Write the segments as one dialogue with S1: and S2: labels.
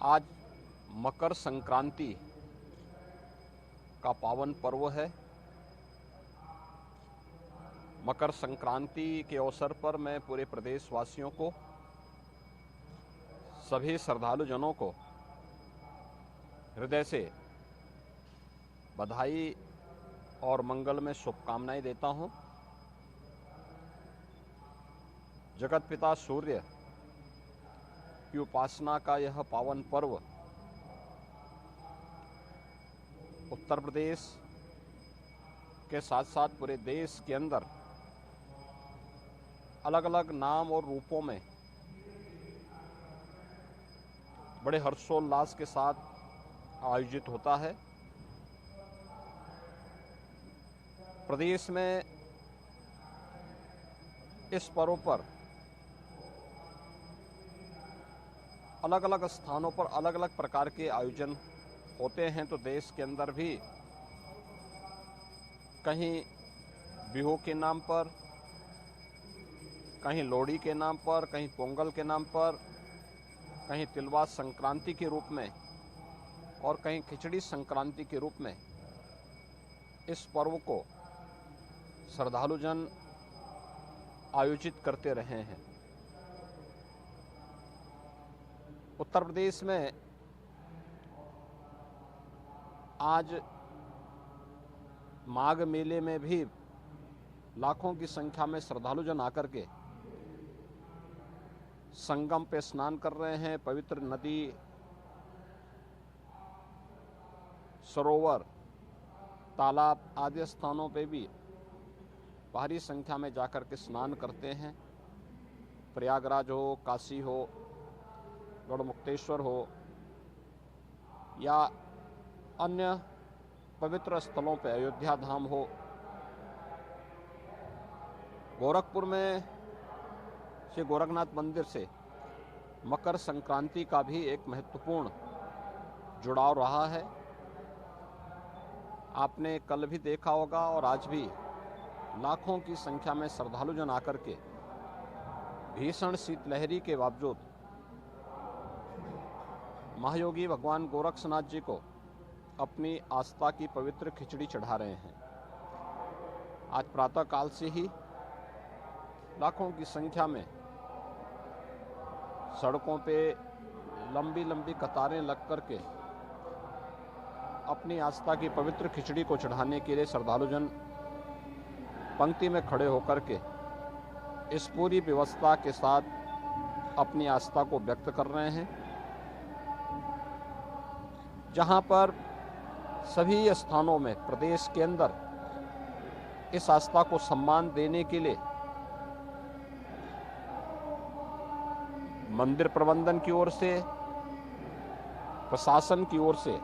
S1: आज मकर संक्रांति का पावन पर्व है। मकर संक्रांति के अवसर पर मैं पूरे प्रदेशवासियों को, सभी श्रद्धालु जनों को हृदय से बधाई और मंगल में शुभकामनाएं देता हूं। जगत पिता सूर्य की उपासना का यह पावन पर्व उत्तर प्रदेश के साथ साथ पूरे देश के अंदर अलग अलग नाम और रूपों में बड़े हर्षोल्लास के साथ आयोजित होता है। प्रदेश में इस पर्व पर अलग अलग स्थानों पर अलग अलग प्रकार के आयोजन होते हैं, तो देश के अंदर भी कहीं बिहू के नाम पर, कहीं लोहड़ी के नाम पर, कहीं पोंगल के नाम पर, कहीं तिलवा संक्रांति के रूप में और कहीं खिचड़ी संक्रांति के रूप में इस पर्व को श्रद्धालु जन आयोजित करते रहे हैं। उत्तर प्रदेश में आज माघ मेले में भी लाखों की संख्या में श्रद्धालु जन आकर के संगम पे स्नान कर रहे हैं। पवित्र नदी, सरोवर, तालाब आदि स्थानों पे भी भारी संख्या में जाकर के स्नान करते हैं। प्रयागराज हो, काशी हो, गढ़मुक्तेश्वर हो या अन्य पवित्र स्थलों पर, अयोध्या धाम हो, गोरखपुर में श्री गोरखनाथ मंदिर से मकर संक्रांति का भी एक महत्वपूर्ण जुड़ाव रहा है। आपने कल भी देखा होगा और आज भी लाखों की संख्या में श्रद्धालु जन आकर के भीषण शीतलहरी के बावजूद महायोगी भगवान गोरक्षनाथ जी को अपनी आस्था की पवित्र खिचड़ी चढ़ा रहे हैं। आज प्रातः काल से ही लाखों की संख्या में सड़कों पे लंबी लंबी कतारें लग कर के अपनी आस्था की पवित्र खिचड़ी को चढ़ाने के लिए श्रद्धालु जन पंक्ति में खड़े होकर के इस पूरी व्यवस्था के साथ अपनी आस्था को व्यक्त कर रहे हैं। जहां पर सभी स्थानों में प्रदेश के अंदर इस आस्था को सम्मान देने के लिए मंदिर प्रबंधन की ओर से, प्रशासन की ओर से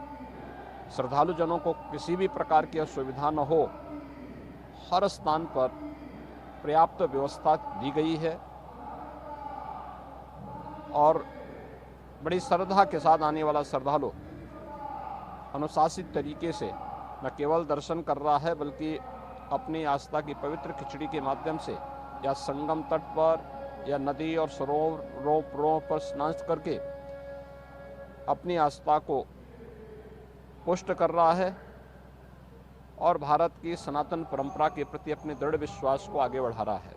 S1: श्रद्धालु जनों को किसी भी प्रकार की असुविधा न हो, हर स्थान पर पर्याप्त व्यवस्था दी गई है और बड़ी श्रद्धा के साथ आने वाला श्रद्धालु अनुशासित तरीके से न केवल दर्शन कर रहा है बल्कि अपनी आस्था की पवित्र खिचड़ी के माध्यम से या संगम तट पर या नदी और सरोवरों पर स्नान करके अपनी आस्था को पुष्ट कर रहा है और भारत की सनातन परंपरा के प्रति अपने दृढ़ विश्वास को आगे बढ़ा रहा है।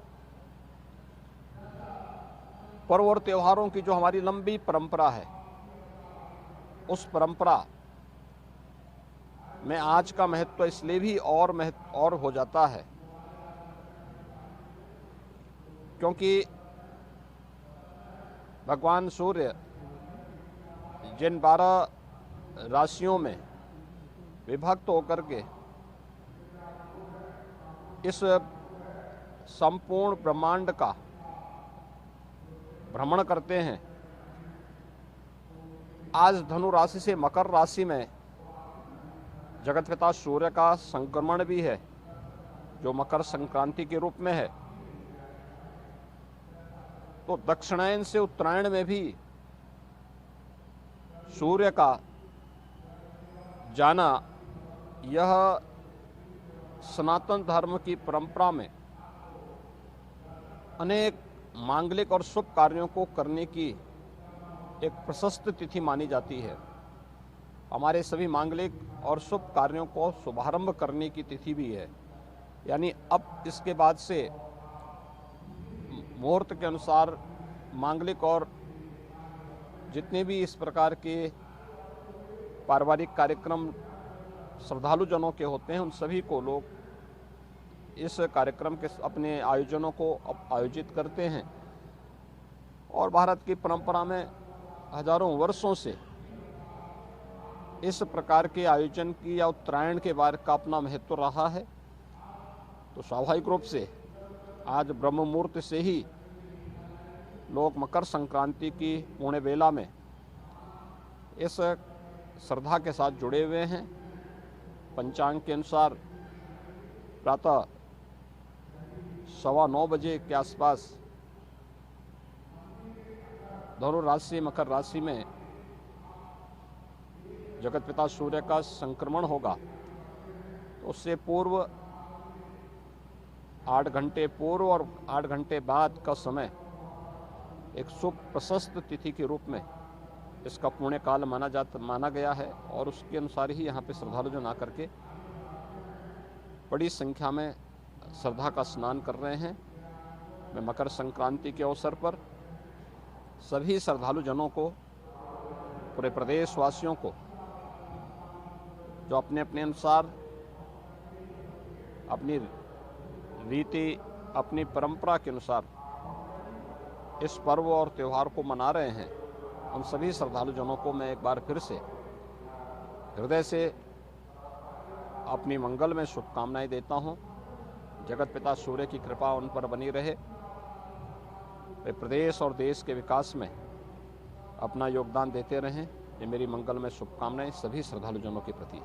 S1: पर्व और त्योहारों की जो हमारी लंबी परंपरा है, उस परंपरा में आज का महत्व इसलिए भी और हो जाता है क्योंकि भगवान सूर्य जिन 12 राशियों में विभक्त होकर के इस संपूर्ण ब्रह्मांड का भ्रमण करते हैं, आज धनु राशि से मकर राशि में जगत पिता सूर्य का संक्रमण भी है, जो मकर संक्रांति के रूप में है। तो दक्षिणायन से उत्तरायण में भी सूर्य का जाना यह सनातन धर्म की परंपरा में अनेक मांगलिक और शुभ कार्यों को करने की एक प्रशस्त तिथि मानी जाती है। हमारे सभी मांगलिक और शुभ कार्यों को शुभारंभ करने की तिथि भी है। यानी अब इसके बाद से मुहूर्त के अनुसार मांगलिक और जितने भी इस प्रकार के पारिवारिक कार्यक्रम श्रद्धालु जनों के होते हैं, उन सभी को लोग इस कार्यक्रम के अपने आयोजनों को आयोजित करते हैं। और भारत की परंपरा में हजारों वर्षों से इस प्रकार के आयोजन की या उत्तरायण के बार का अपना महत्व रहा है। तो स्वाभाविक रूप से आज ब्रह्म मुहूर्त से ही लोग मकर संक्रांति की पूर्ण बेला में इस श्रद्धा के साथ जुड़े हुए हैं। पंचांग के अनुसार प्रातः 9:15 बजे के आसपास धनु राशि मकर राशि में जगत पिता सूर्य का संक्रमण होगा। तो उससे पूर्व 8 घंटे पूर्व और 8 घंटे बाद का समय एक शुभ प्रशस्त तिथि के रूप में इसका पुण्य काल माना गया है। और उसके अनुसार ही यहाँ पे श्रद्धालु जन आकर के बड़ी संख्या में श्रद्धा का स्नान कर रहे हैं। मैं मकर संक्रांति के अवसर पर सभी श्रद्धालु जनों को, पूरे प्रदेश वासियों को, जो अपने अपने अनुसार अपनी रीति, अपनी परंपरा के अनुसार इस पर्व और त्यौहार को मना रहे हैं, उन सभी श्रद्धालु जनों को मैं एक बार फिर से हृदय से अपनी मंगल में शुभकामनाएं देता हूं। जगत पिता सूर्य की कृपा उन पर बनी रहे। वे प्रदेश और देश के विकास में अपना योगदान देते रहें। ये मेरी मंगल में शुभकामनाएं सभी श्रद्धालु जनों के प्रति है।